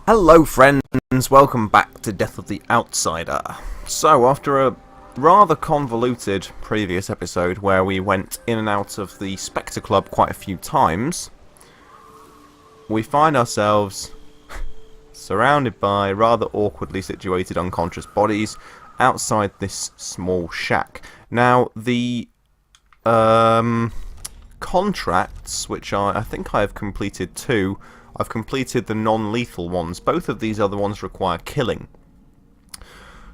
Hello friends, welcome back to Death of the Outsider. So, after a rather convoluted previous episode where we went in and out of the Spectre Club quite a few times, we find ourselves surrounded by rather awkwardly situated unconscious bodies outside this small shack. Now, the contracts, which I think I have completed two. I've completed the non-lethal ones. Both of these other ones require killing.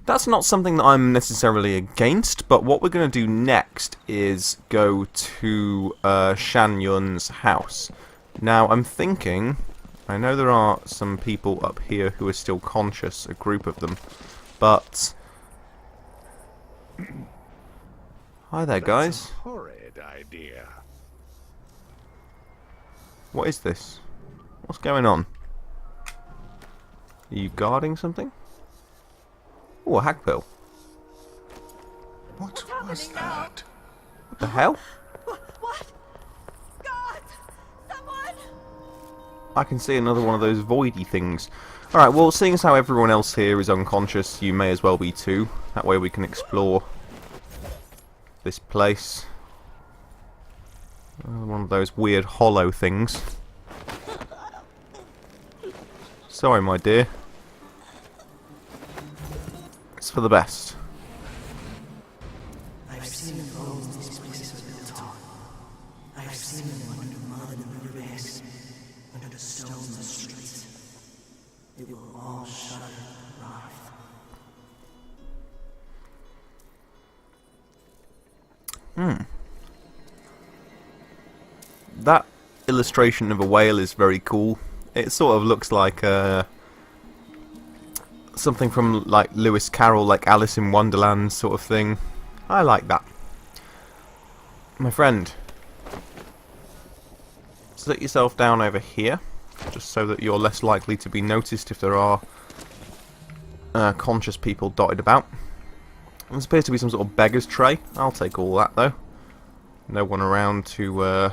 That's not something that I'm necessarily against, but what we're going to do next is go to Shan Yun's house. Now, I'm thinking, I know there are some people up here who are still conscious, a group of them, but... Hi there, guys. That's a horrid idea. What is this? What's going on? Are you guarding something? Oh, a hack pill. What was that? What the hell? What? God! Someone! I can see another one of those voidy things. Alright, well, seeing as how everyone else here is unconscious, you may as well be too. That way we can explore this place. One of those weird hollow things. Sorry, my dear. It's for the best. I've seen the bones these places are built on. I've seen them under mud in the riverbeds, under the stones in the streets. It will all shudder and writhe. That illustration of a whale is very cool. It sort of looks like something from like Lewis Carroll, like Alice in Wonderland sort of thing. I like that. My friend, sit yourself down over here, just so that you're less likely to be noticed if there are conscious people dotted about. There appears to be some sort of beggar's tray. I'll take all that though. No one around to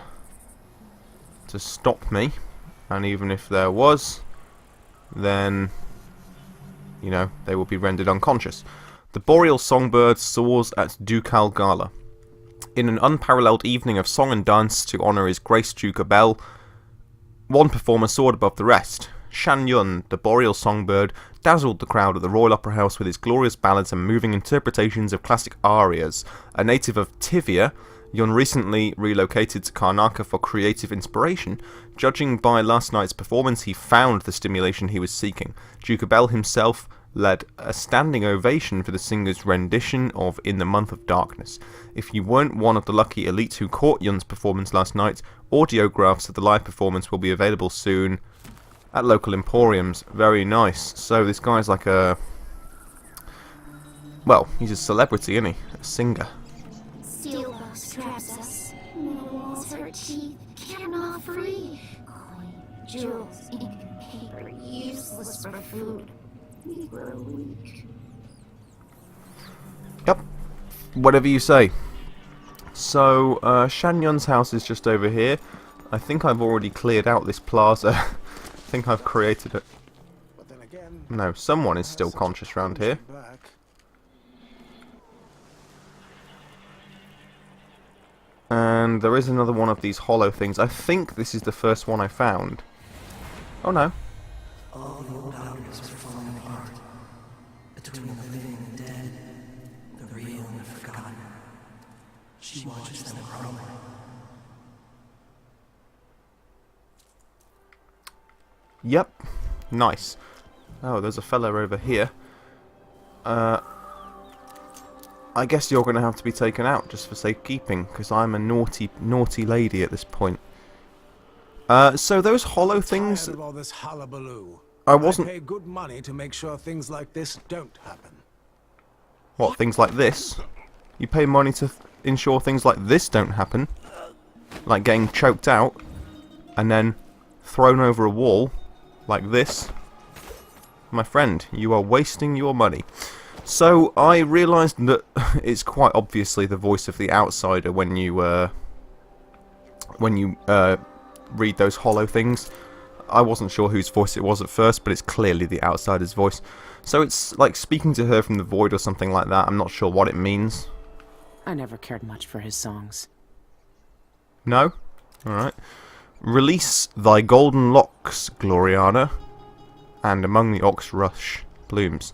stop me. And even if there was, then, you know, they will be rendered unconscious. The boreal songbird soars at Ducal Gala. In an unparalleled evening of song and dance to honour his grace Duke Abel, one performer soared above the rest. Shan Yun, the boreal songbird, dazzled the crowd at the Royal Opera House with his glorious ballads and moving interpretations of classic arias. A native of Tivia, Yun recently relocated to Karnaka for creative inspiration. Judging by last night's performance, he found the stimulation he was seeking. Duke Abel himself led a standing ovation for the singer's rendition of In the Month of Darkness. If you weren't one of the lucky elite who caught Yun's performance last night, audiographs of the live performance will be available soon at local emporiums. Very nice. So this guy's like a... well, he's a celebrity, isn't he? A singer. Steelbox traps us. Metal walls hurt teeth. Cannot free. Coin, jewels, ink, paper, useless for food. We grow weak. Yep. Whatever you say. So, Shan Yun's house is just over here. I think I've already cleared out this plaza. I think I've created it. But then again, No, someone is still conscious around here. back. And there is another one of these hollow things. I think this is the first one I found. Oh no. All the old boundaries are falling apart. Between the living and the dead, the real and the forgotten. She watches them crumble. Yep. Nice. Oh, there's a fella over here. I guess you're going to have to be taken out just for safekeeping, because I'm a naughty, naughty lady at this point. So those hollow things... Tired of all this hullabaloo. I wasn't... pay good money to make sure things like this don't happen. What, things like this? You pay money to ensure things like this don't happen? Like getting choked out, and then thrown over a wall, like this? My friend, you are wasting your money. So, I realised that it's quite obviously the voice of the outsider when you read those hollow things. I wasn't sure whose voice it was at first, but it's clearly the outsider's voice. So it's like speaking to her from the void or something like that. I'm not sure what it means. I never cared much for his songs. No? Alright. Release thy golden locks, Gloriana, and Among the Ox Rush blooms.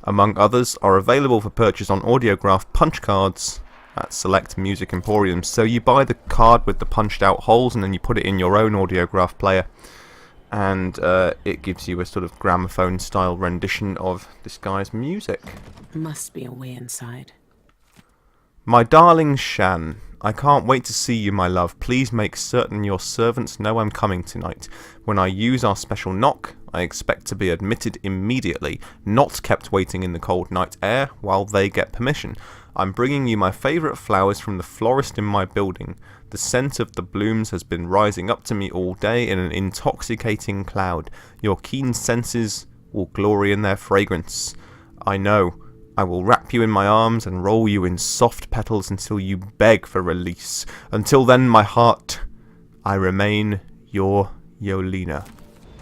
Among others are available for purchase on Audiograph punch cards at select music emporiums. So you buy the card with the punched out holes and then you put it in your own Audiograph player, and it gives you a sort of gramophone style rendition of this guy's music. Must be a way inside. My darling Shan, I can't wait to see you, my love. Please make certain your servants know I'm coming tonight. When I use our special knock, I expect to be admitted immediately, not kept waiting in the cold night air while they get permission. I'm bringing you my favourite flowers from the florist in my building. The scent of the blooms has been rising up to me all day in an intoxicating cloud. Your keen senses will glory in their fragrance. I know. I will wrap you in my arms and roll you in soft petals until you beg for release. Until then, my heart, I remain your Yolina.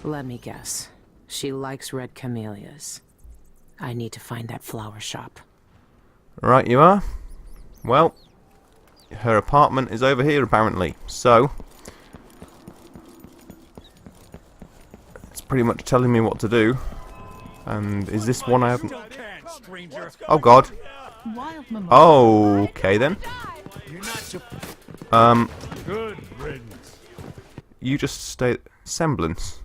Let me guess. She likes red camellias. I need to find that flower shop. Right you are. Well, her apartment is over here apparently, so it's pretty much telling me what to do. And is this one I haven't... Oh god. Oh, okay then. You just stay... Semblance.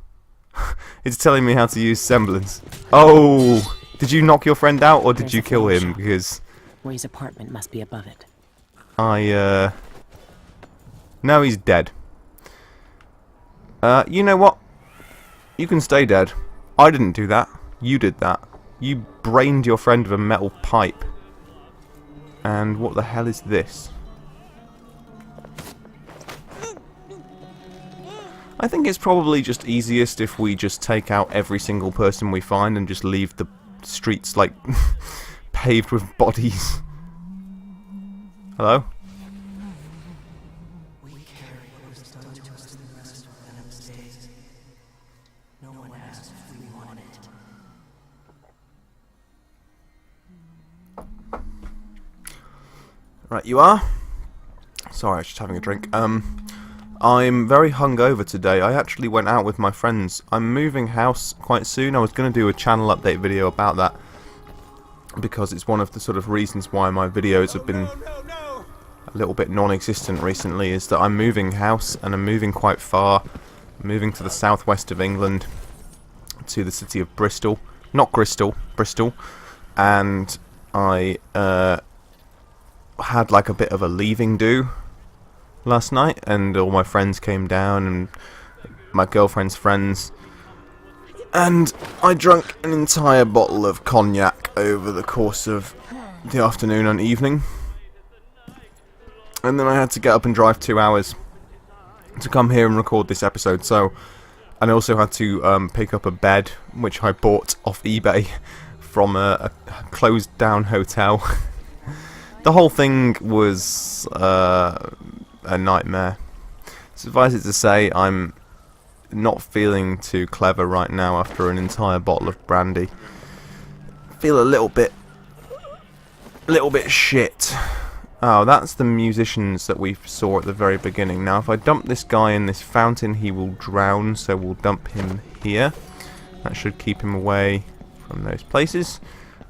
It's telling me how to use semblance. Oh! Did you knock your friend out or did you kill him? Because... Ray's apartment must be above it. No, he's dead. You know what? You can stay dead. I didn't do that. You did that. You brained your friend with a metal pipe. And what the hell is this? I think it's probably just easiest if we just take out every single person we find and just leave the streets, like, paved with bodies. Hello? We carry what was done to us in the rest of Venom's days. No one asked if we wanted it. Right, you are? Sorry, I was just having a drink. I'm very hungover today. I actually went out with my friends. I'm moving house quite soon. I was going to do a channel update video about that, because it's one of the sort of reasons why my videos have been a little bit non-existent recently, is that I'm moving house, and I'm moving quite far. I'm moving to the southwest of England, to the city of Bristol. Not Bristol, Bristol. And I had like a bit of a leaving do last night, and all my friends came down, and my girlfriend's friends, and I drank an entire bottle of cognac over the course of the afternoon and evening, and then I had to get up and drive 2 hours to come here and record this episode. So, and I also had to pick up a bed which I bought off eBay from a closed down hotel. The whole thing was a nightmare. Suffice it to say, I'm not feeling too clever right now after an entire bottle of brandy. Feel a little bit shit. Oh, that's the musicians that we saw at the very beginning. Now, if I dump this guy in this fountain, he will drown, so we'll dump him here. That should keep him away from those places.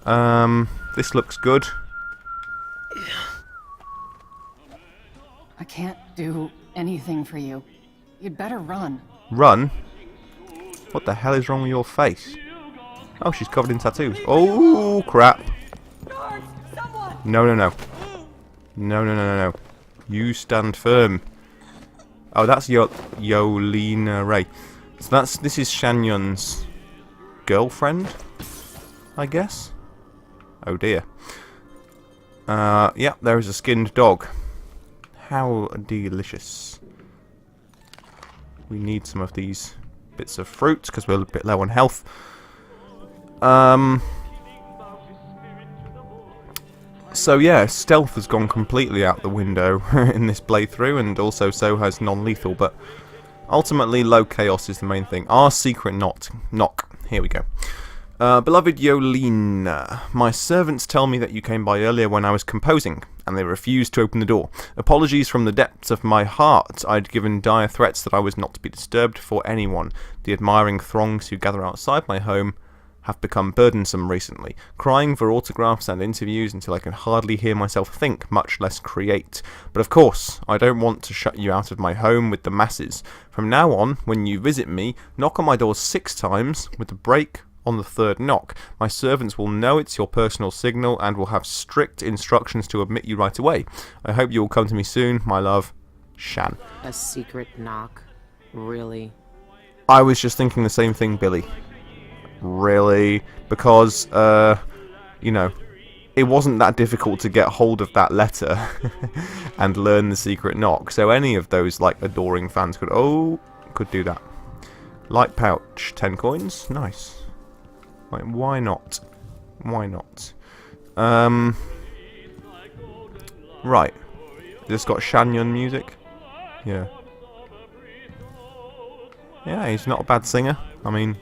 This looks good. I can't do anything for you. You'd better run. Run? What the hell is wrong with your face? Oh, she's covered in tattoos. Oh, crap. No, no, no. No, no, no, no, no. You stand firm. Oh, that's Yolina Ray. So this is Shan Yun's girlfriend, I guess? Oh dear. Yeah, there is a skinned dog. How delicious. We need some of these bits of fruit because we're a bit low on health. So yeah, stealth has gone completely out the window in this playthrough, and also so has non-lethal, but Ultimately, low chaos is the main thing. Our secret knock. Here we go. Beloved Yolina, my servants tell me that you came by earlier when I was composing, and they refused to open the door. Apologies from the depths of my heart. I'd given dire threats that I was not to be disturbed for anyone. The admiring throngs who gather outside my home have become burdensome recently, crying for autographs and interviews until I can hardly hear myself think, much less create. But of course, I don't want to shut you out of my home with the masses. From now on, when you visit me, knock on my door 6 times, with a break on the 3rd knock. My servants will know it's your personal signal and will have strict instructions to admit you right away. I hope you will come to me soon, my love, Shan. A secret knock? Really? I was just thinking the same thing, Billy. Really? Because, you know, it wasn't that difficult to get hold of that letter and learn the secret knock. So any of those, like, adoring fans could do that. Light pouch, 10 coins, nice. Like, why not? Why not? Right. This got Shanyon music? Yeah. Yeah, he's not a bad singer. I mean,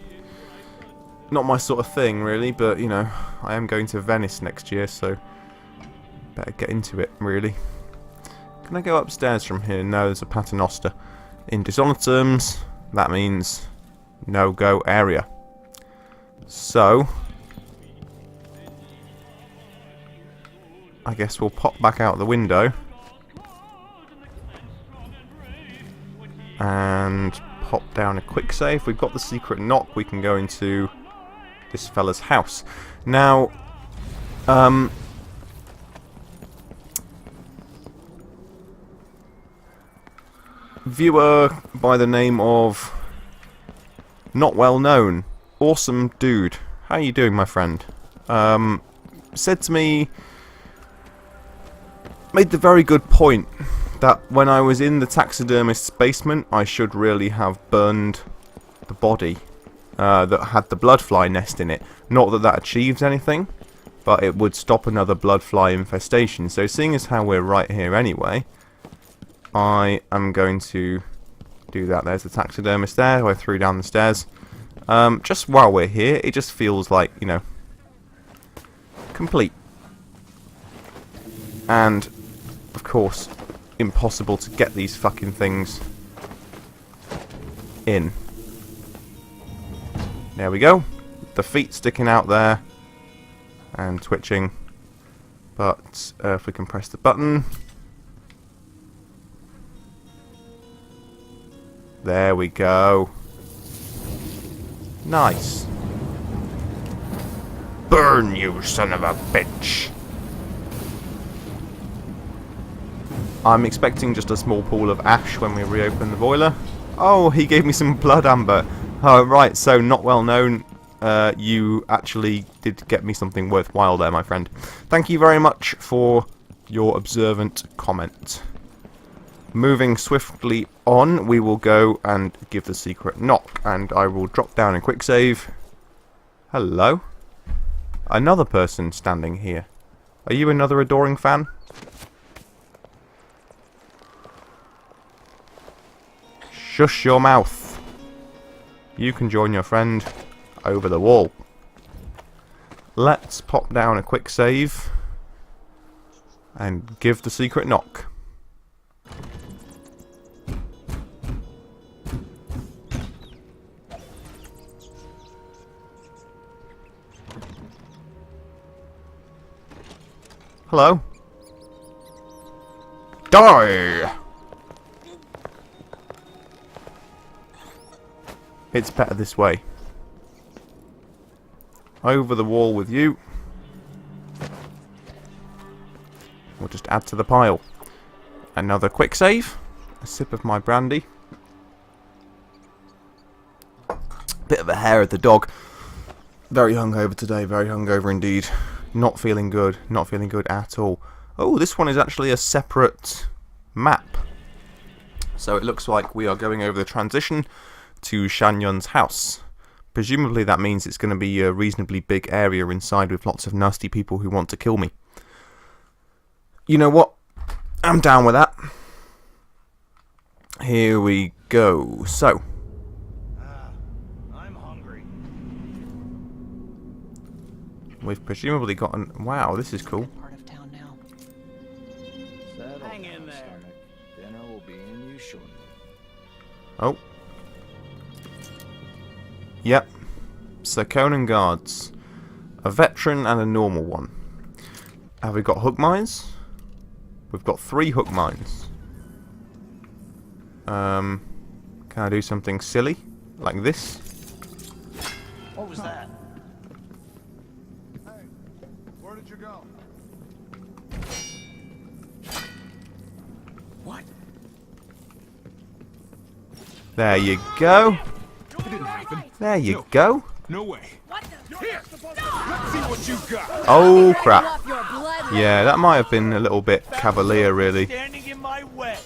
not my sort of thing, really, but, you know, I am going to Venice next year, so better get into it, really. Can I go upstairs from here? No, there's a paternoster. In Dishonored terms, that means no-go area. So, I guess we'll pop back out the window and pop down a quick save. We've got the secret knock. We can go into this fella's house. Now, viewer by the name of Not Well Known, awesome dude, how you doing, my friend? Said to me, made the very good point that when I was in the taxidermist's basement, I should really have burned the body that had the bloodfly nest in it. Not that that achieves anything, but it would stop another bloodfly infestation. So seeing as how we're right here anyway, I am going to do that. There's the taxidermist there, who I threw down the stairs. Just while we're here, it just feels like, you know, complete. And, of course, impossible to get these fucking things in. There we go. The feet sticking out there and twitching. But if we can press the button. There we go. Nice. Burn, you son of a bitch. I'm expecting just a small pool of ash when we reopen the boiler. Oh, he gave me some blood amber. Oh, right, so Not Well Known, you actually did get me something worthwhile there, my friend. Thank you very much for your observant comment. Moving swiftly on, we will go and give the secret knock, and I will drop down a quick save. Hello? Another person standing here. Are you another adoring fan? Shush your mouth. You can join your friend over the wall. Let's pop down a quick save and give the secret knock. Hello? Die! It's better this way. Over the wall with you. We'll just add to the pile. Another quick save. A sip of my brandy. Bit of a hair of the dog. Very hungover today, very hungover indeed. Not feeling good at all. Oh, this one is actually a separate map. So it looks like we are going over the transition to Shanyun's house. Presumably that means it's going to be a reasonably big area inside with lots of nasty people who want to kill me. You know what? I'm down with that. Here we go. So, I'm hungry. we've presumably gotten... Wow, this is cool. Part of town now. Hang in there. Dinner will be in you shortly. Oh. Yep. So, Conan guards. A veteran and a normal one. Have we got hook mines? We've got 3 hook mines. Can I do something silly? Like this? What was that? Hey, where did you go? What? There you go. It didn't happen. There you go. No way. Here, let's see what you got. Oh crap. Yeah, that might have been a little bit cavalier, really. Standing in my way.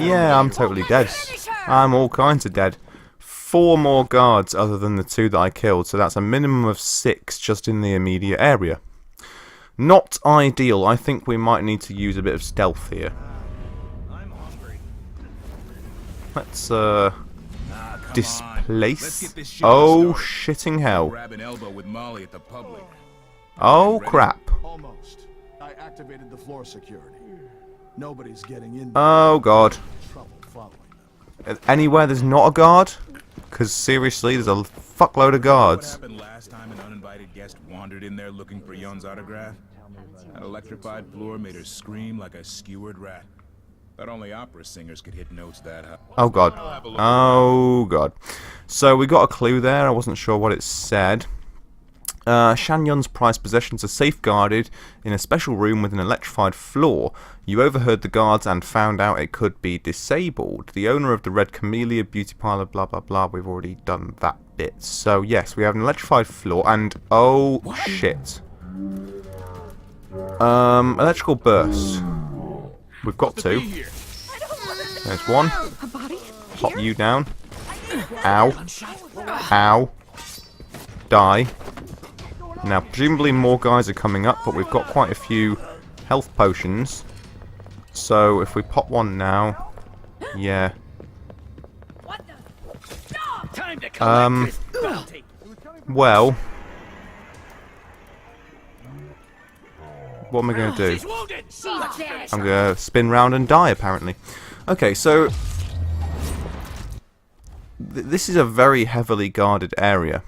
Yeah, I'm totally dead. I'm all kinds of dead. 4 more guards other than the 2 that I killed, so that's a minimum of 6 just in the immediate area. Not ideal. I think we might need to use a bit of stealth here. I'm hungry. Let's Let's displace. get this show Oh started. shitting hell. Grab an elbow with Molly at the public. Oh crap. Almost. I activated the floor security. Nobody's getting in. Oh god. Trouble following them. Anywhere there's not a guard? Because seriously, there's a fuckload of What guards. happened last time an uninvited guest wandered in there looking for Yon's autograph? That electrified floor made her scream like a skewered rat. Thought only opera singers could hit notes that high. Oh god. Oh god. So we got a clue there. I wasn't sure what it said. Shan Yun's prized possessions are safeguarded in a special room with an electrified floor. You overheard the guards and found out it could be disabled. The owner of the Red Camellia beauty parlor, blah blah blah. We've already done that bit. So yes, we have an electrified floor and oh shit. Electrical burst. We've got 2. There's 1. Pop you down. Ow. Ow. Die. Now, presumably more guys are coming up, but we've got quite a few health potions. So, if we pop one now... Yeah. Well... What am I going to do? I'm going to spin round and die, apparently. Okay, so... This is a very heavily guarded area.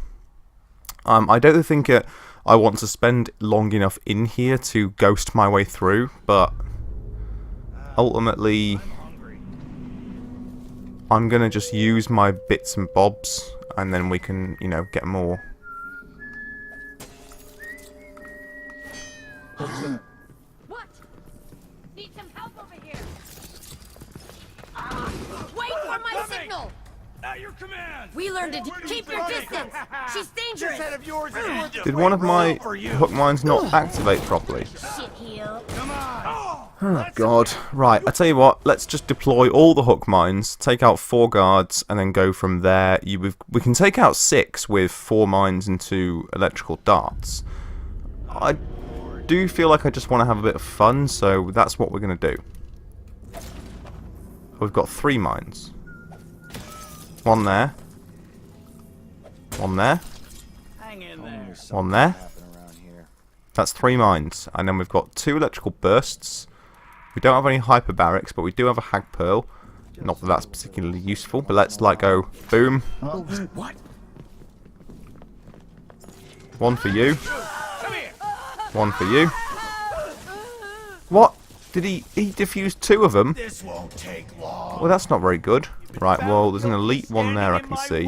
I don't think I want to spend long enough in here to ghost my way through, but ultimately I'm going to just use my bits and bobs and then we can, you know, get more. What? Need some help over here. Wait for my signal. At your command. We learned to keep your distance. She's dangerous. Head of yours is worth your Did one of my weight for you. hook mines not activate properly? Shitheel. Come on. Oh god. Right, I tell you what, let's just deploy all the hook mines, take out 4 guards, and then go from there. We can take out 6 with 4 mines and 2 electrical darts. I do feel like I just want to have a bit of fun, so that's what we're going to do. We've got 3 mines. 1 there. 1 there. Hang in there. 1 there. That's 3 mines. And then we've got 2 electrical bursts. We don't have any hyperbarics, but we do have a hag pearl. Not that that's particularly useful, but let's like go boom. What? 1 for you. Come here. 1 for you. What? Did he defused 2 of them? This won't take long. Well, that's not very good. Right, well, there's an elite one there I can see.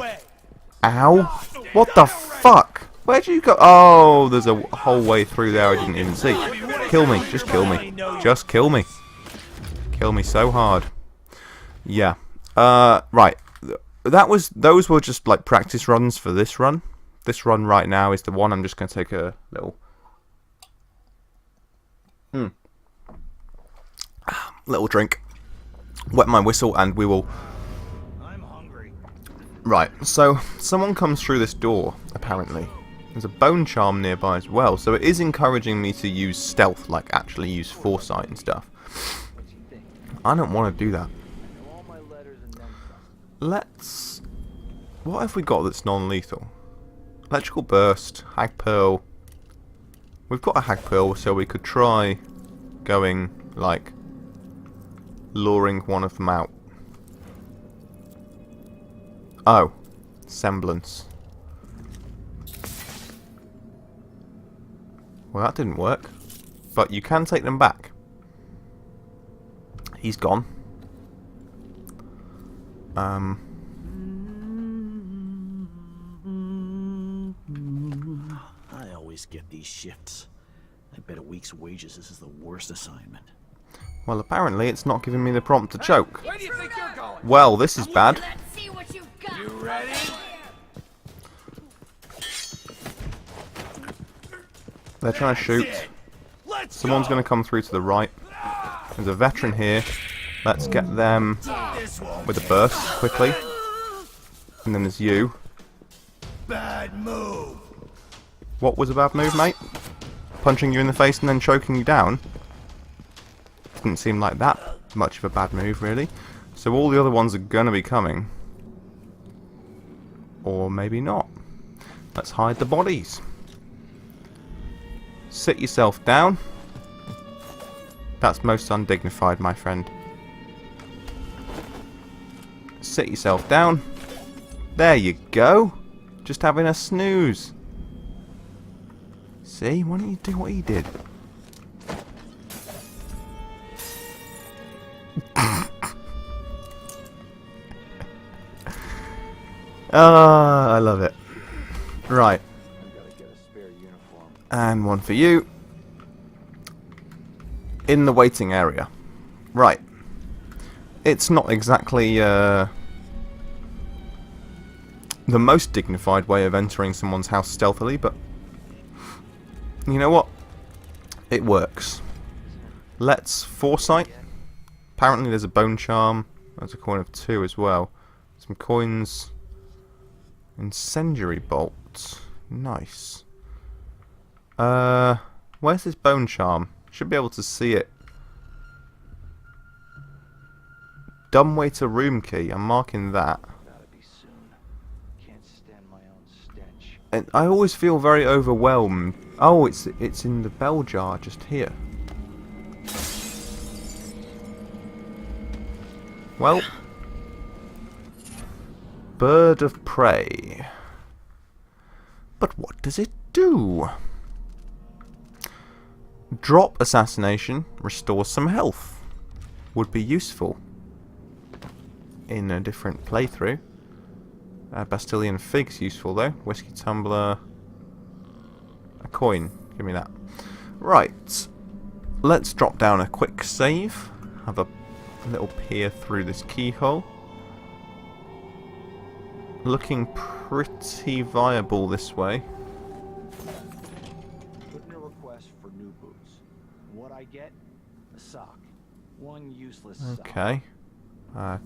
Ow! What the fuck? Where'd you go? Oh, there's a whole way through there I didn't even see. Kill me. Just kill me. Just kill me. Kill me so hard. Yeah. Right. Those were just like practice runs for this run. This run right now is the one I'm just going to take a little drink. Wet my whistle and we will... I'm hungry. Right, so someone comes through this door, apparently. There's a bone charm nearby as well, so it is encouraging me to use stealth, like actually use foresight and stuff. I don't want to do that. let's... What have we got that's non-lethal? Electrical burst, hag pearl. We've got a hag pearl, so we could try going, like, luring one of them out. Oh, semblance. Well, that didn't work. But you can take them back. He's gone. I always get these shifts. I bet a week's wages this is the worst assignment. Well, apparently it's not giving me the prompt to choke. Where do you think you're going? Well, this is bad. Let's see what you've got. You ready? They're trying to shoot. Someone's going to come through to the right. There's a veteran here. Let's get them with a burst quickly. And then there's you. Bad move. What was a bad move, mate? Punching you in the face and then choking you down? Didn't seem like that much of a bad move, really. So all the other ones are going to be coming. Or maybe not. Let's hide the bodies. Sit yourself down. That's most undignified, my friend. Sit yourself down. There you go. Just having a snooze. See? Why don't you do what he did? Ah, I love it. Right. And one for you. In the waiting area. Right. It's not exactly the most dignified way of entering someone's house stealthily, but you know what? It works. Let's foresight. Apparently there's a bone charm. There's a coin of 2 as well. Some coins. Incendiary bolt. Nice. Where's this bone charm? Should be able to see it. Dumbwaiter room key. I'm marking that. And I always feel very overwhelmed. Oh, it's in the bell jar just here. Well, bird of prey. But what does it do? Drop assassination, restores some health. Would be useful in a different playthrough. Bastilian Fig's useful though. Whiskey tumbler. A coin. Give me that. Right. Let's drop down a quick save. Have a little peer through this keyhole. Looking pretty viable this way. Put in a request for new boots. What I get? A sock. One useless sock. Okay.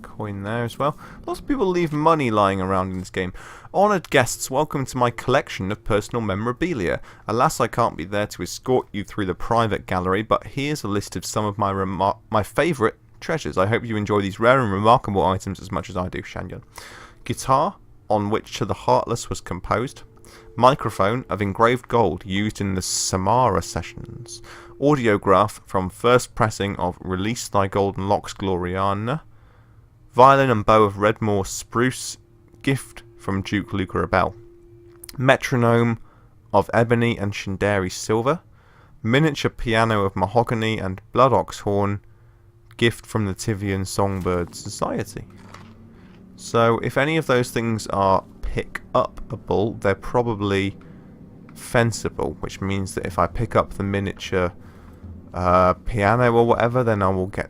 Coin there as well. Lots of people leave money lying around in this game. Honoured guests, welcome to my collection of personal memorabilia. Alas, I can't be there to escort you through the private gallery, but here's a list of some of my favourite treasures. I hope you enjoy these rare and remarkable items as much as I do, Shan. Guitar, on which To the Heartless was composed. Microphone of engraved gold used in the Samara sessions. Audiograph from first pressing of Release Thy Golden Locks, Gloriana. Violin and bow of Redmore spruce, gift from Duke Luca Abel. Metronome of ebony and Shindari silver. Miniature piano of mahogany and blood ox horn, gift from the Tivian Songbird Society. So if any of those things are pick-upable, they're probably fenceable, which means that if I pick up the miniature piano or whatever, then I will get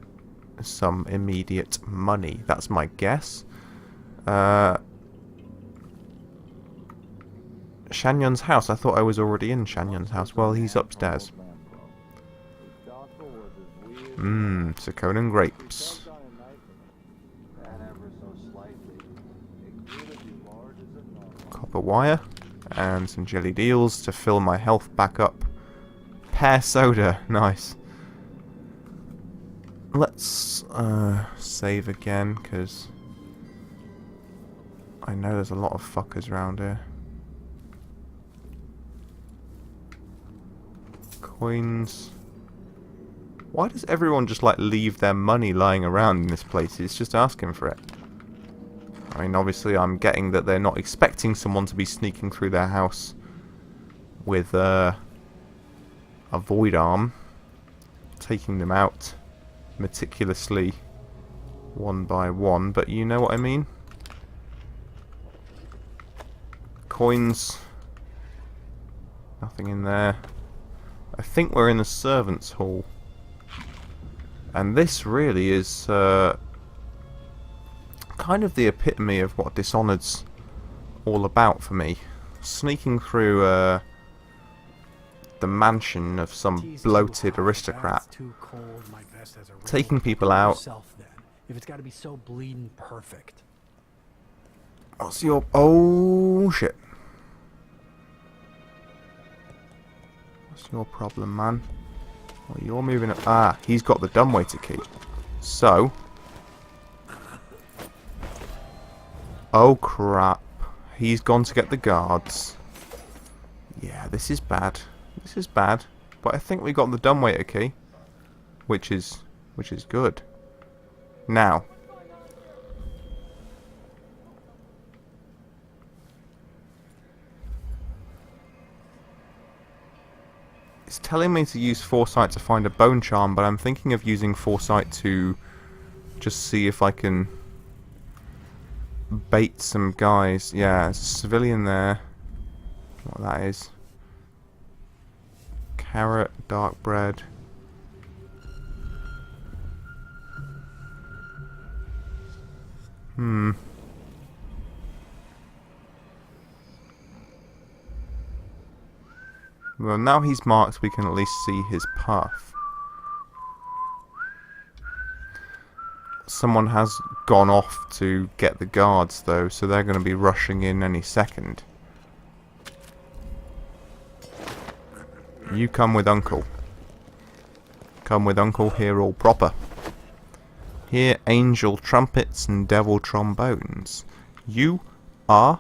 some immediate money. That's my guess. Shanyun's house. I thought I was already in Shanyun's house. Well, he's upstairs. Seconan grapes. Copper wire. And some jellied eels to fill my health back up. Pear soda. Nice. Let's save again, because I know there's a lot of fuckers around here. Coins. Why does everyone just like leave their money lying around in this place? It's just asking for it. I mean, obviously I'm getting that they're not expecting someone to be sneaking through their house with a void arm, taking them out meticulously one by one, but you know what I mean? Coins. Nothing in there. I think we're in the servants' hall. And this really is kind of the epitome of what Dishonored's all about for me. Sneaking through the mansion of some bloated aristocrat, taking people out. If it's got to be so bleeding perfect. What's your... Oh, shit. What's your problem, man? Well, you're moving up. Ah, he's got the dumbwaiter key. So... Oh, crap. He's gone to get the guards. Yeah, this is bad. This is bad. But I think we got the dumbwaiter key. Which is good. Now. It's telling me to use foresight to find a bone charm, but I'm thinking of using foresight to just see if I can bait some guys. Yeah, there's a civilian there. What that is. Carrot, dark bread. Well, now he's marked, we can at least see his path. Someone has gone off to get the guards, though, so they're going to be rushing in any second. You come with Uncle. Come with Uncle, hear all proper. Hear angel trumpets and devil trombones. You are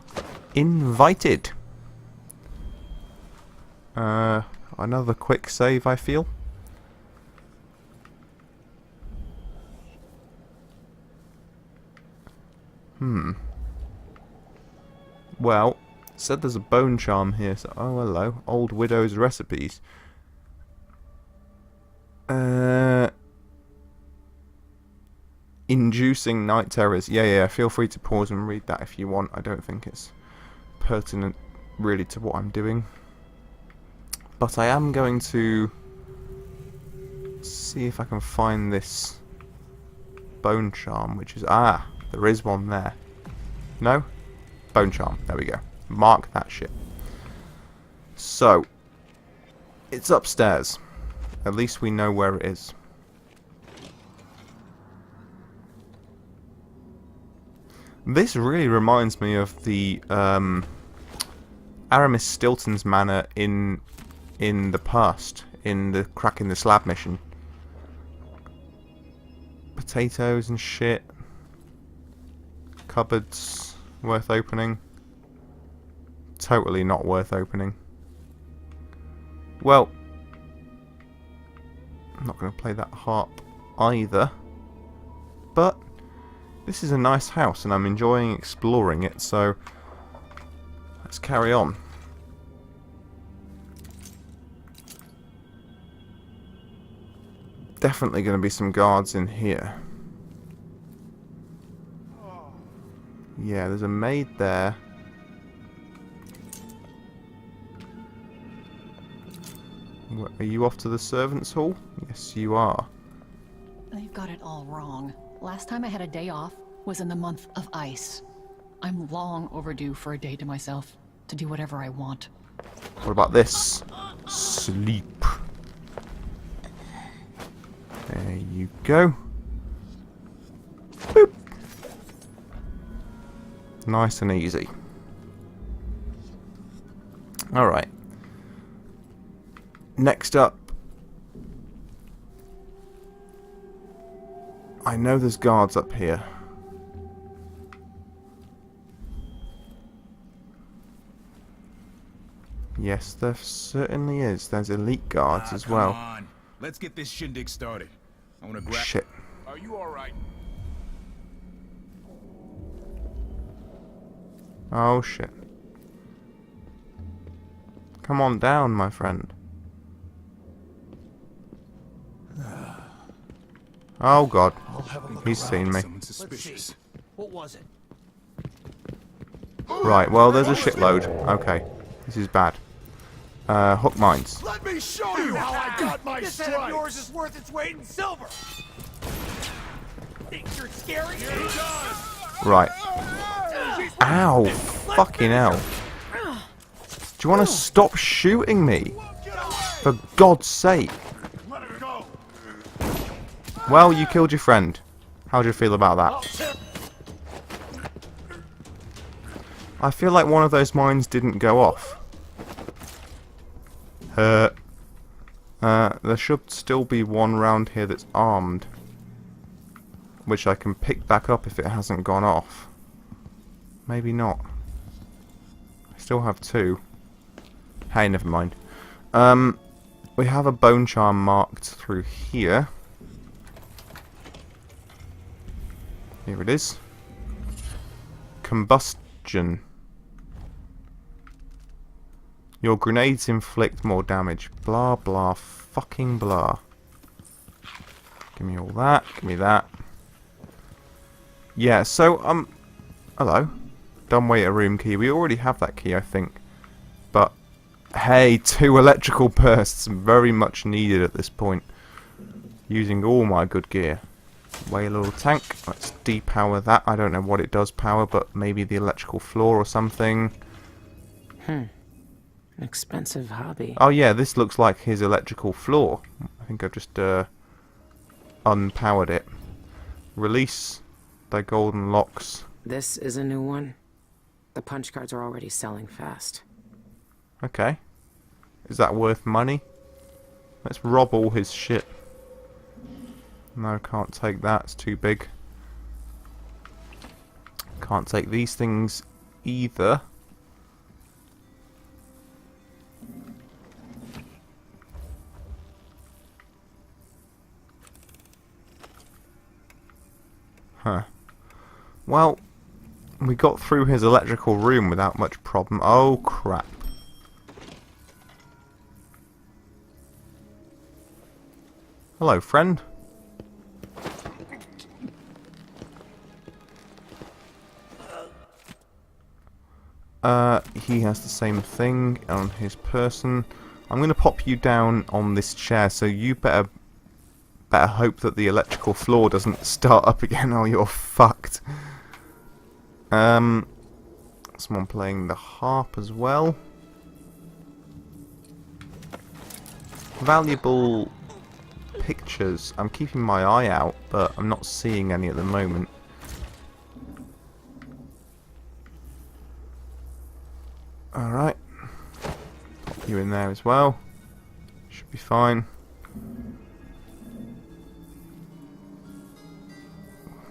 invited. Another quick save, I feel. Well, it said there's a bone charm here, so... Oh, hello. Old Widow's recipes. Inducing night terrors. Yeah, feel free to pause and read that if you want. I don't think it's pertinent, really, to what I'm doing. But I am going to see if I can find this bone charm, which is... Ah, there is one there. No? Bone charm. There we go. Mark that shit. So, it's upstairs. At least we know where it is. This really reminds me of the Aramis Stilton's manor in the past, in the Cracking the Slab mission. Potatoes and shit. Cupboards worth opening. Totally not worth opening. Well, I'm not going to play that harp either. But this is a nice house and I'm enjoying exploring it, so let's carry on. Definitely going to be some guards in here. Yeah, there's a maid there. Are you off to the servants' hall? Yes, you are. They've got it all wrong. Last time I had a day off was in the month of ice. I'm long overdue for a day to myself, to do whatever I want. What about this? Sleep. There you go. Boop. Nice and easy. Alright. Next up. I know there's guards up here. Yes, there certainly is. There's elite guards as Come well. on. Let's get this shindig started. I want to grab. Shit. Are you all right? Oh shit. Come on down, my friend. Oh god. He's seen me. Someone suspicious. What was it? Right, well, there's a shitload. Okay. This is bad. Hook mines. Let me show you how I got my This head of yours stripes! is worth its weight in silver. Think you're scary? Right. Ow! Fucking hell. Do you want to stop shooting me? For God's sake. Let her go! Well, you killed your friend. How do you feel about that? I feel like one of those mines didn't go off. There should still be one round here that's armed, which I can pick back up if it hasn't gone off. Maybe not. I still have two. Hey, never mind. We have a bone charm marked through here. Here it is. Combustion. Your grenades inflict more damage. Blah, blah, fucking blah. Give me all that. Give me that. Yeah, so, hello. Dumbwaiter room key. We already have that key, I think. But, hey, 2 electrical bursts. Very much needed at this point. Using all my good gear. Way a little tank. Let's depower that. I don't know what it does power, but maybe the electrical floor or something. Expensive hobby. Oh yeah, this looks like his electrical floor. I think I've just unpowered it. Release the golden locks. This is a new one. The punch cards are already selling fast. Okay. Is that worth money? Let's rob all his shit. No, can't take that. It's too big. Can't take these things either. Huh. Well, we got through his electrical room without much problem. Oh, crap. Hello, friend. He has the same thing on his person. I'm going to pop you down on this chair, so you better hope that the electrical floor doesn't start up again or you're fucked. Someone playing the harp as well. Valuable pictures. I'm keeping my eye out, but I'm not seeing any at the moment. Alright. You in there as well. Should be fine.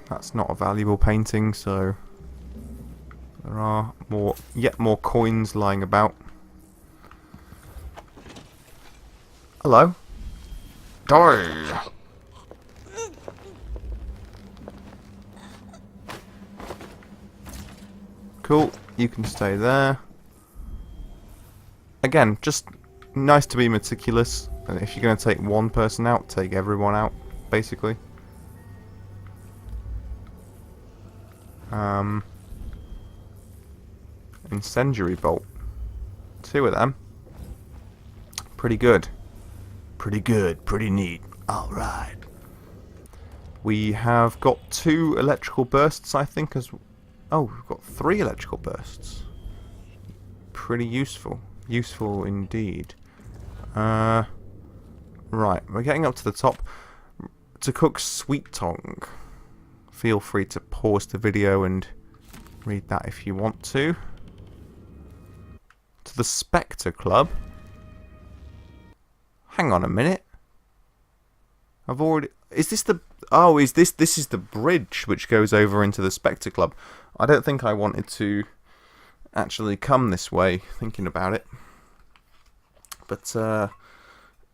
That's not a valuable painting, so there are yet more coins lying about. Hello. Die. Cool. You can stay there. Again, just nice to be meticulous. And if you're going to take one person out, take everyone out, basically. Incendiary bolt. 2 of them. Pretty good. Pretty good. Pretty neat. Alright. We have got 2 electrical bursts, I think, as... Oh, we've got 3 electrical bursts. Pretty useful. Useful indeed. Right, we're getting up to the top. To cook sweet tongue. Feel free to pause the video and read that if you want to. To the Spectre Club. Hang on a minute. I've already... Is this the... Oh, is this... This is the bridge which goes over into the Spectre Club. I don't think I wanted to actually come this way, thinking about it. but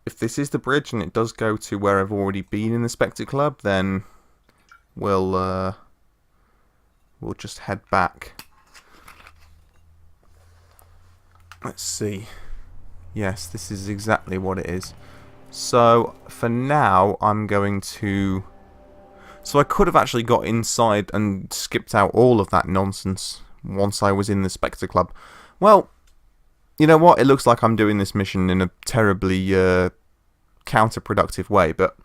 if this is the bridge and it does go to where I've already been in the Spectre Club, then we'll just head back. Let's see. Yes, this is exactly what it is. So, for now, I'm going to... So I could have actually got inside and skipped out all of that nonsense once I was in the Spectre Club. Well, you know what? It looks like I'm doing this mission in a terribly counterproductive way, but...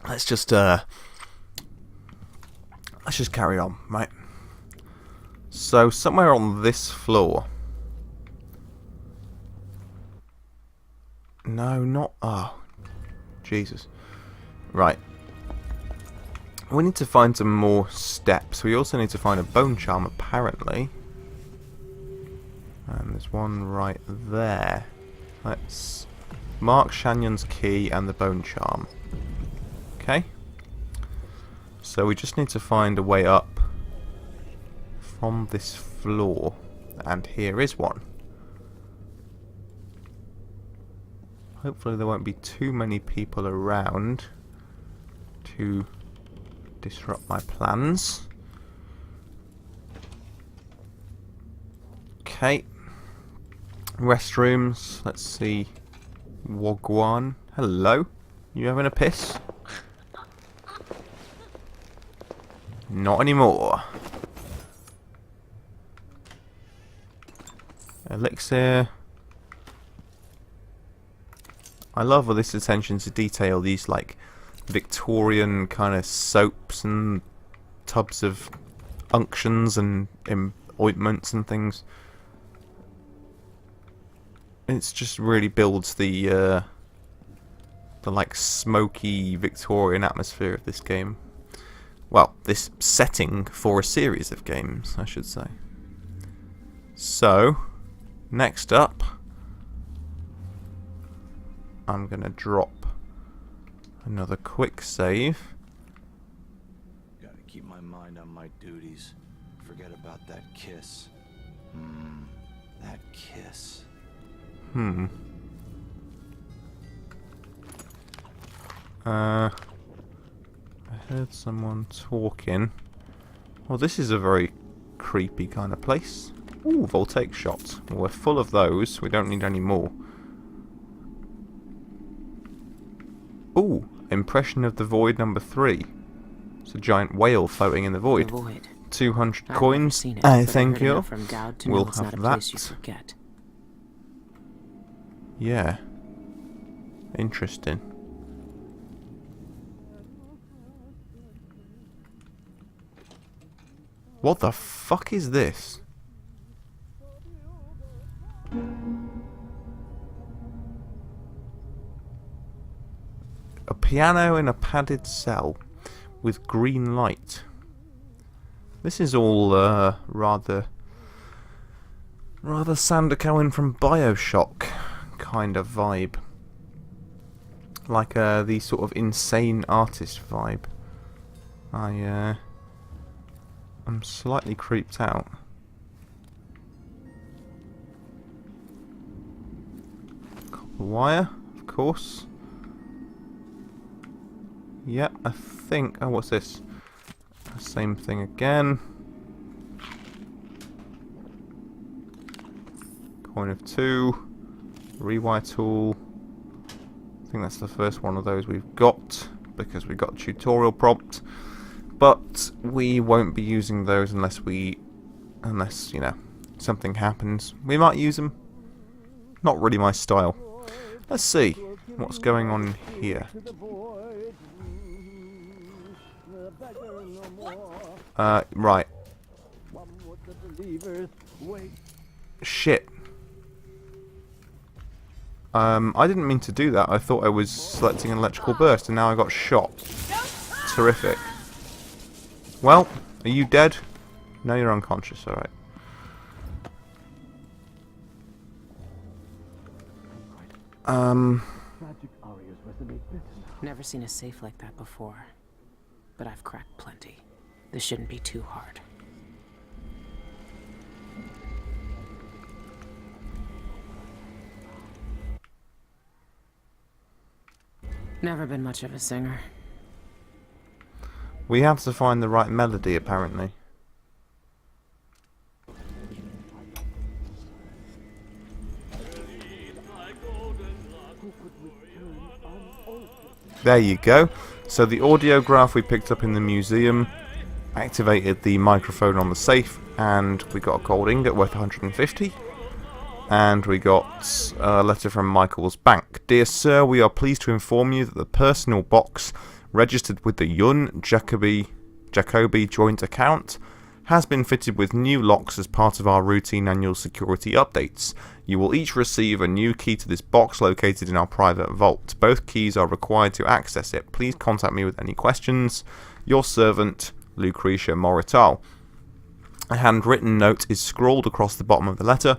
Let's just carry on, right? So, somewhere on this floor... No, not... Oh, Jesus. Right. We need to find some more steps. We also need to find a bone charm, apparently. And there's one right there. Let's mark Shanyan's key and the bone charm. Okay. So we just need to find a way up from this floor. And here is one. Hopefully there won't be too many people around to disrupt my plans. Okay. Restrooms. Let's see. Wagwan. Hello. You having a piss? Not anymore. Elixir. I love all this attention to detail, these like Victorian kind of soaps and tubs of unctions and ointments and things. It's just really builds the like smoky Victorian atmosphere of this game. Well, this setting for a series of games, I should say. So, next up, I'm gonna drop another quick save. Gotta keep my mind on my duties. Forget about that kiss. That kiss. I heard someone talking. Well, this is a very creepy kind of place. Ooh, voltaic shots. Well, we're full of those. We don't need any more. Ooh, impression of the void number 3. It's a giant whale floating in the void. 200 coins. I thank you. We'll have that. Yeah. Interesting. What the fuck is this? A piano in a padded cell with green light. This is all rather Sandercohen from BioShock kind of vibe. Like the sort of insane artist vibe. I'm slightly creeped out. Copper wire, of course. Yep, I think... Oh, what's this? Same thing again. Coin of 2. Rewire tool. I think that's the first one of those we've got, because we got a tutorial prompt. But we won't be using those unless, you know, something happens. We might use them. Not really my style. Let's see what's going on here. Right. Shit. I didn't mean to do that. I thought I was selecting an electrical burst and now I got shot. Terrific. Well, are you dead? No, you're unconscious, alright. Never seen a safe like that before. But I've cracked plenty. This shouldn't be too hard. Never been much of a singer. We have to find the right melody, apparently. There you go. So the audiograph we picked up in the museum activated the microphone on the safe, and we got a gold ingot worth 150. And we got a letter from Michael's bank. Dear sir, we are pleased to inform you that the personal box registered with the Yun Jacobi joint account has been fitted with new locks as part of our routine annual security updates. You will each receive a new key to this box located in our private vault. Both keys are required to access it. Please contact me with any questions. Your servant, Lucretia Morital. A handwritten note is scrawled across the bottom of the letter.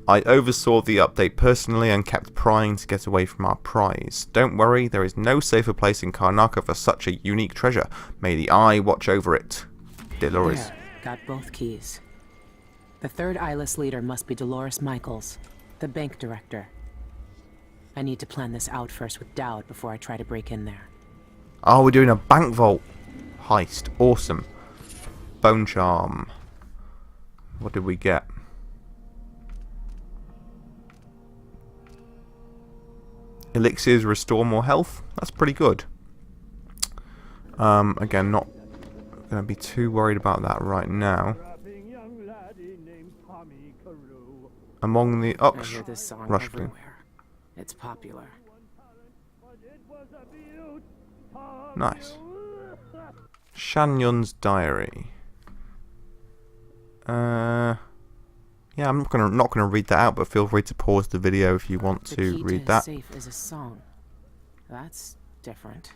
I oversaw the update personally and kept prying to get away from our prize. Don't worry, there is no safer place in Karnaca for such a unique treasure. May the Eye watch over it. Dolores. There, got both keys. The third eyeless leader must be Dolores Michaels, the bank director. I need to plan this out first with Dowd before I try to break in there. Oh, we're doing a bank vault heist. Awesome. Bone charm. What did we get? Elixirs restore more health. That's pretty good. Again, not going to be too worried about that right now. Among the I hear this song Rush everywhere. It's popular. Nice. Shan Yun's diary. Yeah, I'm not gonna read that out, but feel free to pause the video if you want to read that. The key to his safe is a song. That's different.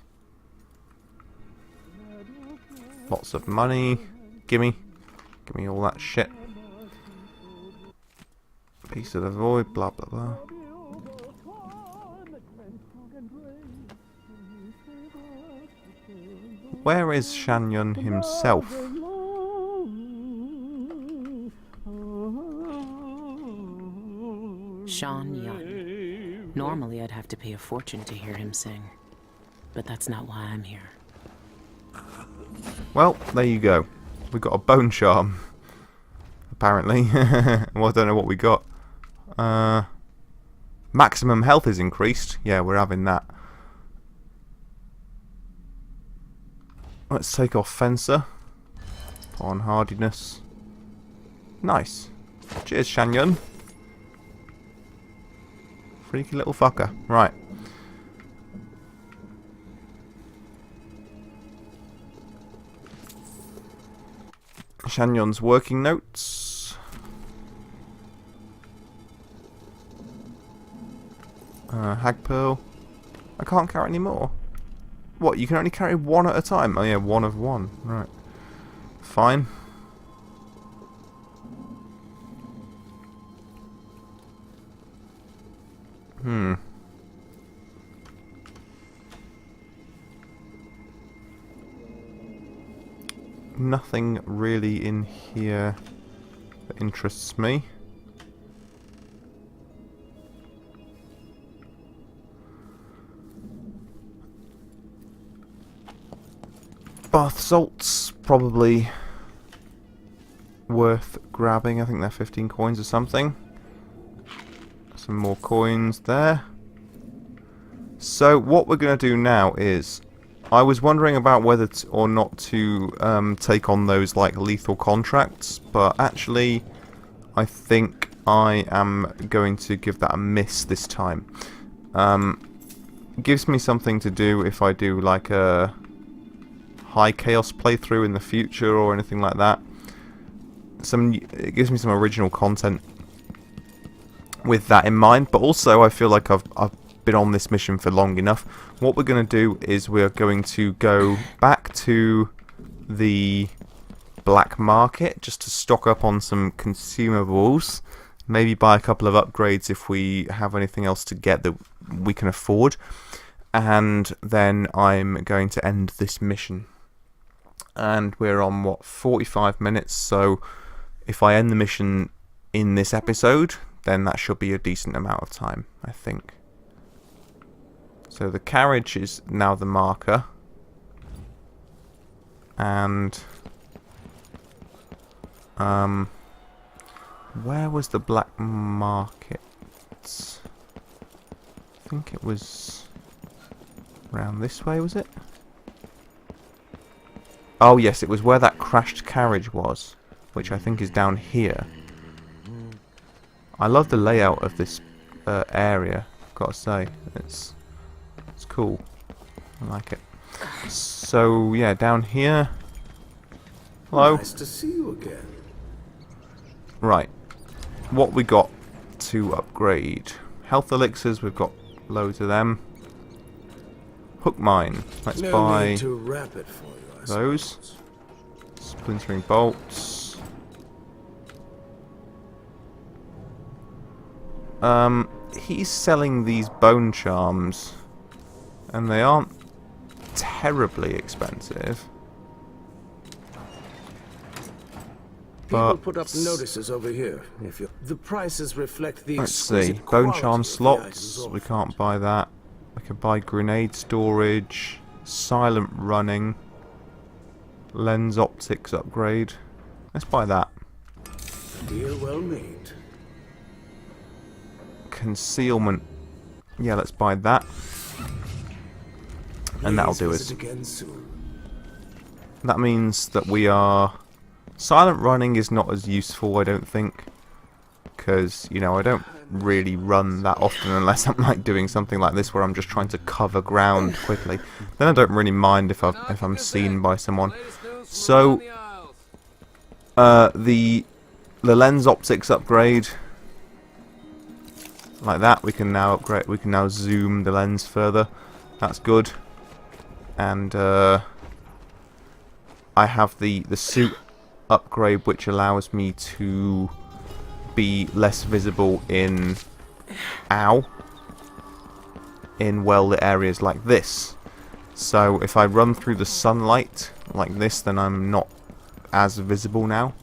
Lots of money. Gimme all that shit. Piece of the void. Blah blah blah. Where is Shan Yun himself? Shan Yun. Normally I'd have to pay a fortune to hear him sing. But that's not why I'm here. Well, there you go. We got a bone charm. Apparently. Well, I don't know what we got. Maximum health is increased. Yeah, we're having that. Let's take off Fencer. Put on hardiness. Nice. Cheers, Shan Yun. Freaky little fucker. Right. Shan Yun's working notes. Hag Pearl. I can't carry any more. What, you can only carry one at a time? Oh yeah, one of one. Right. Fine. Nothing really in here that interests me. Bath salts, probably worth grabbing. I think they're 15 coins or something. Some more coins there. So what we're going to do now is, I was wondering about whether or not to take on those like lethal contracts, but actually I think I am going to give that a miss this time. Gives me something to do if I do like a high chaos playthrough in the future or anything like that. It gives me some original content with that in mind, but also I feel like I've been on this mission for long enough. What we're going to do is we're going to go back to the black market just to stock up on some consumables, maybe buy a couple of upgrades if we have anything else to get that we can afford, and then I'm going to end this mission. And we're on, what, 45 minutes, so if I end the mission in this episode, then that should be a decent amount of time, I think. So So the carriage is now the marker. And where was the black market? I think it was around this way, was it? Oh yes, it was where that crashed carriage was, which I think is down here. I love the layout of this area, I've got to say. It's cool. I like it. So yeah, down here. Hello. Nice to see you again. Right. What we got to upgrade? Health elixirs, we've got loads of them. Hook mine. Let's No buy need to wrap it for you, I those. suppose. Splintering bolts. He's selling these bone charms, and they aren't terribly expensive. People But put up notices over here. If you, the prices reflect the let's see. exquisite Bone quality charm of the slots. items We offered. can't buy that. We can buy grenade storage, silent running, lens optics upgrade. Let's buy that. Deal well made. Concealment. Yeah, let's buy that. And that'll Please do visit us. again soon. That means that we are... Silent running is not as useful, I don't think. Because, you know, I don't really run that often unless I'm like doing something like this where I'm just trying to cover ground quickly. Then I don't really mind if I'm seen by someone. So, the lens optics upgrade, like that, we can now upgrade. We can now zoom the lens further. That's good. And I have the suit upgrade, which allows me to be less visible in in well-lit areas like this. So if I run through the sunlight like this, then I'm not as visible now.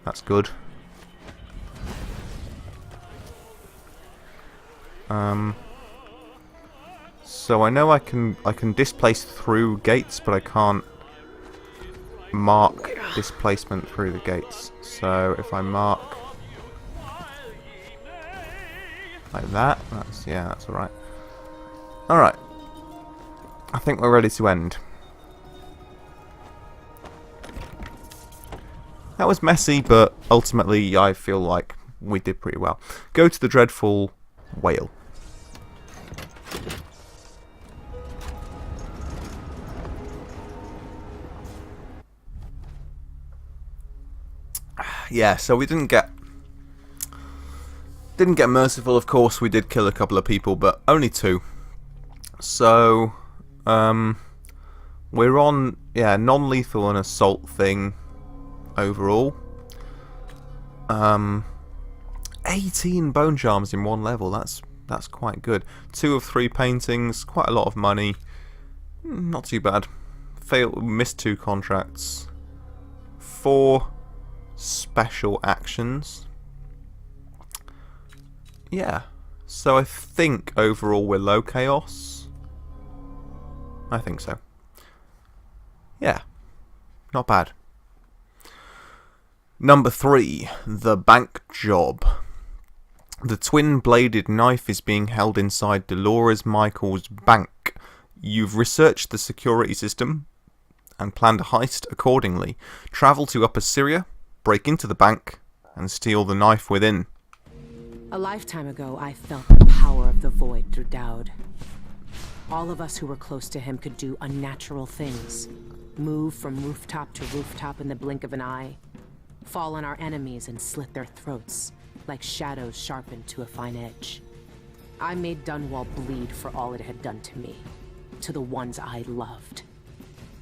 That's good. So I know I can displace through gates, but I can't mark displacement through the gates. So if I mark like that, that's alright. Alright. I think we're ready to end. That was messy, but ultimately I feel like we did pretty well. Go to the dreadful whale. Yeah, so we didn't get merciful, of course. We did kill a couple of people, but only 2. So we're on non-lethal and assault thing overall. 18 bone charms in one level. That's quite good. 2 of 3 paintings, quite a lot of money. Not too bad. Missed 2 contracts. 4 special actions. Yeah. So I think overall we're low chaos. I think so. Yeah. Not bad. Number 3. The bank job. The twin-bladed knife is being held inside Dolores Michaels' bank. You've researched the security system and planned a heist accordingly. Travel to Upper Syria, break into the bank, and steal the knife within. A lifetime ago, I felt the power of the void through Dowd. All of us who were close to him could do unnatural things. Move from rooftop to rooftop in the blink of an eye. Fall on our enemies and slit their throats, like shadows sharpened to a fine edge. I made Dunwall bleed for all it had done to me, to the ones I loved.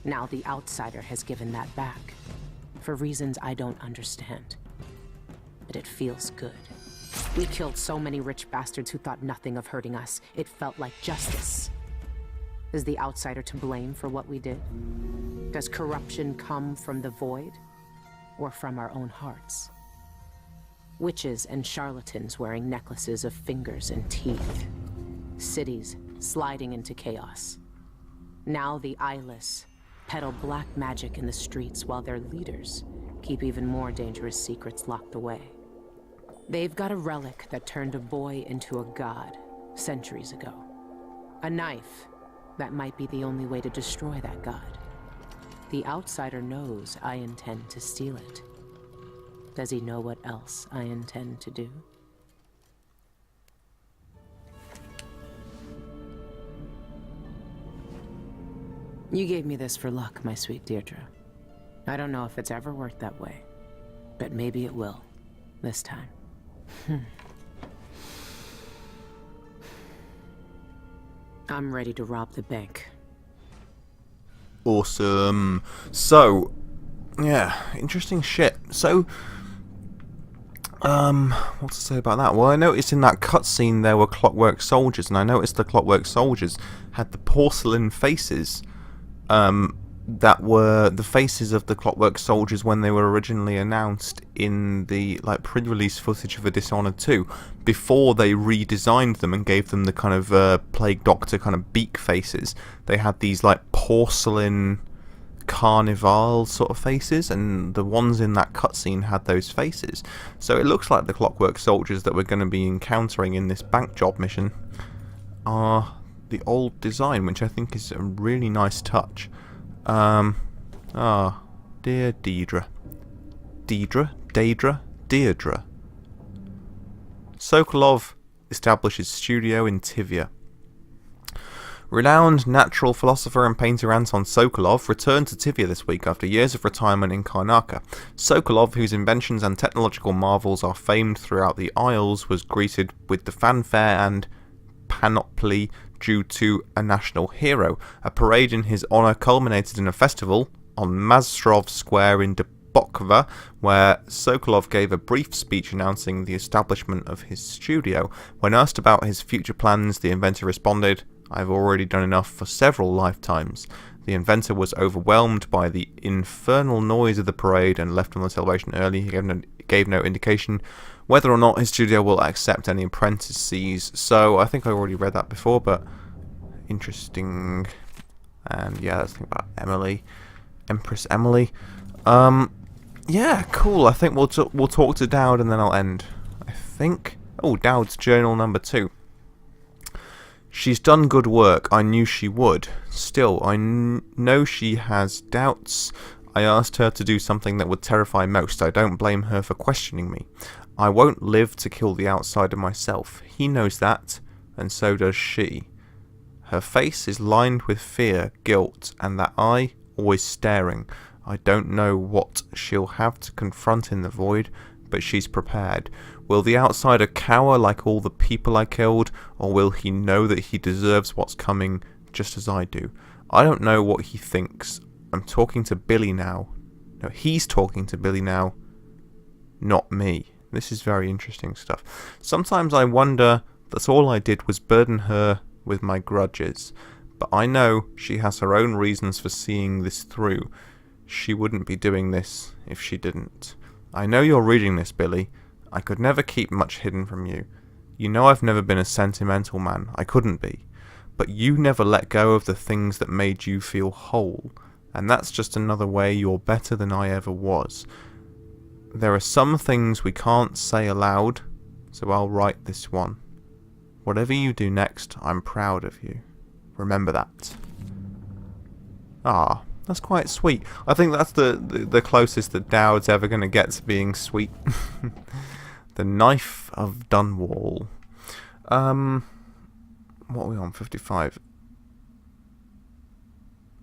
Now the outsider has given that back, for reasons I don't understand. But it feels good. We killed so many rich bastards who thought nothing of hurting us. It felt like justice. Is the outsider to blame for what we did? Does corruption come from the void, or from our own hearts? Witches and charlatans wearing necklaces of fingers and teeth. cities sliding into chaos. Now the eyeless peddle black magic in the streets while their leaders keep even more dangerous secrets locked away. They've got a relic that turned a boy into a god centuries ago. A knife that might be the only way to destroy that god. The outsider knows I intend to steal it. Does he know what else I intend to do? You gave me this for luck, my sweet Deirdre. I don't know if it's ever worked that way, but maybe it will, this time. I'm ready to rob the bank. Awesome. So, yeah, interesting shit. So, what to say about that? Well, I noticed in that cutscene there were clockwork soldiers, and I noticed the clockwork soldiers had the porcelain faces, that were the faces of the clockwork soldiers when they were originally announced in the pre-release footage for Dishonored 2, before they redesigned them and gave them the kind of Plague Doctor kind of beak faces. They had these porcelain carnival sort of faces, and the ones in that cutscene had those faces. So it looks like the clockwork soldiers that we're going to be encountering in this bank job mission are the old design, which I think is a really nice touch. Dear Deirdre. Deirdre. Sokolov establishes studio in Tivia. Renowned natural philosopher and painter Anton Sokolov returned to Tivia this week after years of retirement in Karnaka. Sokolov, whose inventions and technological marvels are famed throughout the Isles, was greeted with the fanfare and panoply due to a national hero. A parade in his honour culminated in a festival on Mastrov Square in Dubokva, where Sokolov gave a brief speech announcing the establishment of his studio. When asked about his future plans, the inventor responded, "I've already done enough for several lifetimes." The inventor was overwhelmed by the infernal noise of the parade and left on the celebration early. He gave no indication whether or not his studio will accept any apprentices. So I think I already read that before, but interesting. And yeah, let's think about Emily, Empress Emily. Yeah, cool. I think we'll talk to Dowd and then I'll end. I think. Oh, Dowd's journal number 2. She's done good work. I knew she would. Still, I know she has doubts. I asked her to do something that would terrify most. I don't blame her for questioning me. I won't live to kill the outsider myself. He knows that, and so does she. Her face is lined with fear, guilt, and that eye always staring. I don't know what she'll have to confront in the void, but she's prepared. Will the outsider cower like all the people I killed, or will he know that he deserves what's coming just as I do? I don't know what he thinks. I'm talking to Billy now. No, he's talking to Billy now, not me. This is very interesting stuff. Sometimes I wonder that all I did was burden her with my grudges, but I know she has her own reasons for seeing this through. She wouldn't be doing this if she didn't. I know you're reading this, Billy. I could never keep much hidden from you. You know I've never been a sentimental man. I couldn't be. But you never let go of the things that made you feel whole. And that's just another way you're better than I ever was. There are some things we can't say aloud, so I'll write this one. Whatever you do next, I'm proud of you. Remember that. Ah, that's quite sweet. I think that's the closest that Dowd's ever going to get to being sweet. The Knife of Dunwall. What are we on? 55.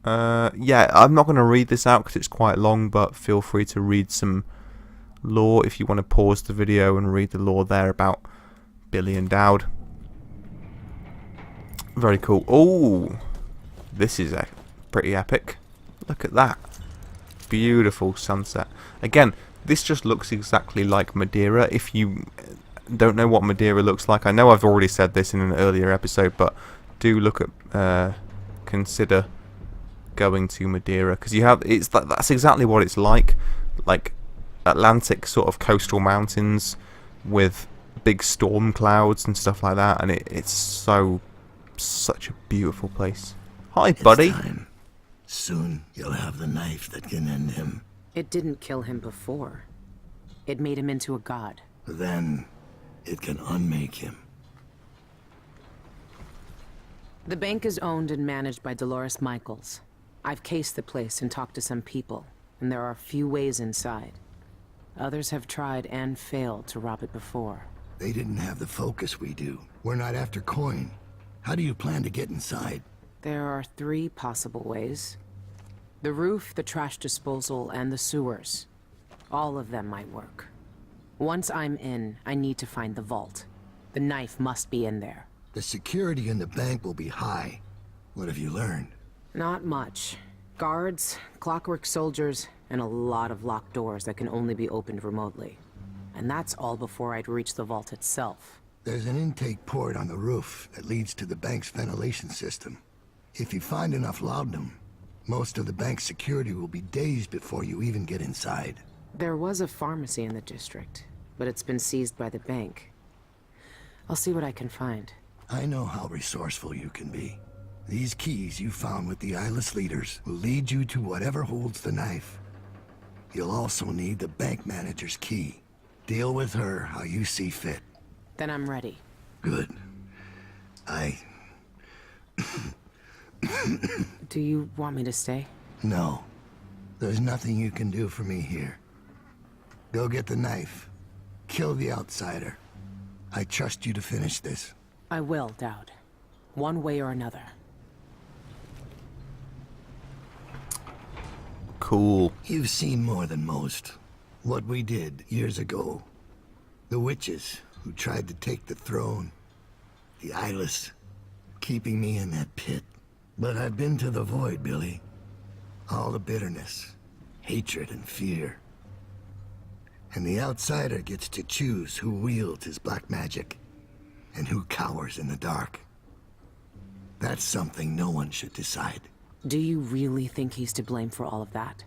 Yeah, I'm not going to read this out because it's quite long, but feel free to read some lore if you want to pause the video and read the lore there about Billy and Dowd. Very cool. Oh, this is pretty epic. Look at that. Beautiful sunset. Again, this just looks exactly like Madeira. If you don't know what Madeira looks like, I know I've already said this in an earlier episode, but do look at, consider going to Madeira, because that's exactly what it's like Atlantic sort of coastal mountains with big storm clouds and stuff like that, and it's so such a beautiful place. Hi, buddy. It's time. Soon you'll have the knife that can end him. It didn't kill him before. It made him into a god. Then it can unmake him. The bank is owned and managed by Dolores Michaels. I've cased the place and talked to some people, and there are few ways inside. Others have tried and failed to rob it before. They didn't have the focus we do. We're not after coin. How do you plan to get inside? There are 3 possible ways. The roof, the trash disposal, and the sewers. All of them might work. Once I'm in, I need to find the vault. The knife must be in there. The security in the bank will be high. What have you learned? Not much. Guards, clockwork soldiers, and a lot of locked doors that can only be opened remotely. And that's all before I'd reach the vault itself. There's an intake port on the roof that leads to the bank's ventilation system. If you find enough laudanum, most of the bank's security will be dazed before you even get inside. There was a pharmacy in the district, but it's been seized by the bank. I'll see what I can find. I know how resourceful you can be. These keys you found with the eyeless leaders will lead you to whatever holds the knife. You'll also need the bank manager's key. Deal with her how you see fit. Then I'm ready. Good. Do you want me to stay? No. There's nothing you can do for me here. Go get the knife. Kill the outsider. I trust you to finish this. I will, Dowd. One way or another. Cool. You've seen more than most. What we did years ago. The witches who tried to take the throne. The eyeless. Keeping me in that pit. But I've been to the void, Billy. All the bitterness, hatred, and fear. And the outsider gets to choose who wields his black magic. And who cowers in the dark. That's something no one should decide. Do you really think he's to blame for all of that?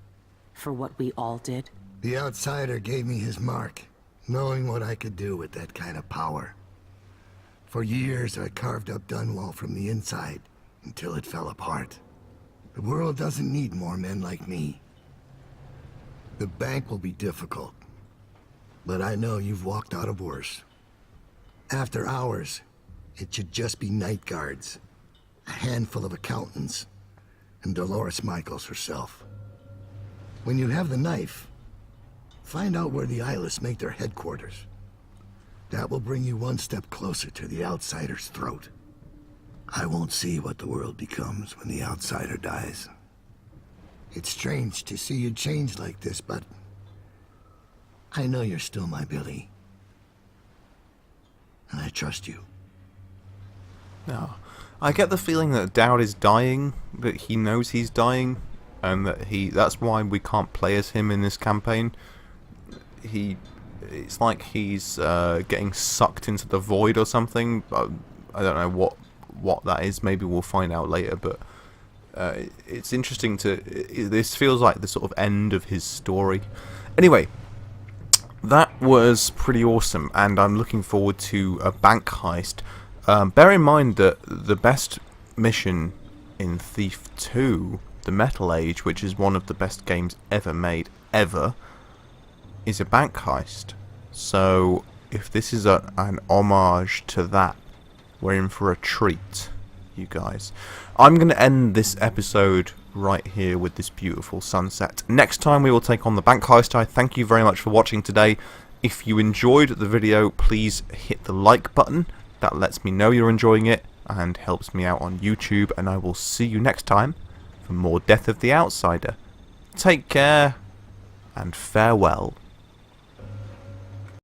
For what we all did? The outsider gave me his mark, knowing what I could do with that kind of power. For years, I carved up Dunwall from the inside, until it fell apart. The world doesn't need more men like me. The bank will be difficult, but I know you've walked out of worse. After hours, it should just be night guards, a handful of accountants, and Dolores Michaels herself. When you have the knife, find out where the eyeless make their headquarters. That will bring you one step closer to the outsider's throat. I won't see what the world becomes when the outsider dies. It's strange to see you change like this, but I know you're still my Billy. And I trust you. No. I get the feeling that Dowd is dying, that he knows he's dying, and that that's why we can't play as him in this campaign. It's like he's getting sucked into the void or something. I don't know what that is. Maybe we'll find out later, but it's interesting this feels like the sort of end of his story. Anyway, that was pretty awesome, and I'm looking forward to a bank heist. Bear in mind that the best mission in Thief 2, the Metal Age, which is one of the best games ever made, is a bank heist. So if this is an homage to that, we're in for a treat, you guys. I'm going to end this episode right here with this beautiful sunset. Next time we will take on the bank heist. I thank you very much for watching today. If you enjoyed the video, please hit the like button. That lets me know you're enjoying it and helps me out on YouTube, and I will see you next time for more Death of the Outsider. Take care and farewell.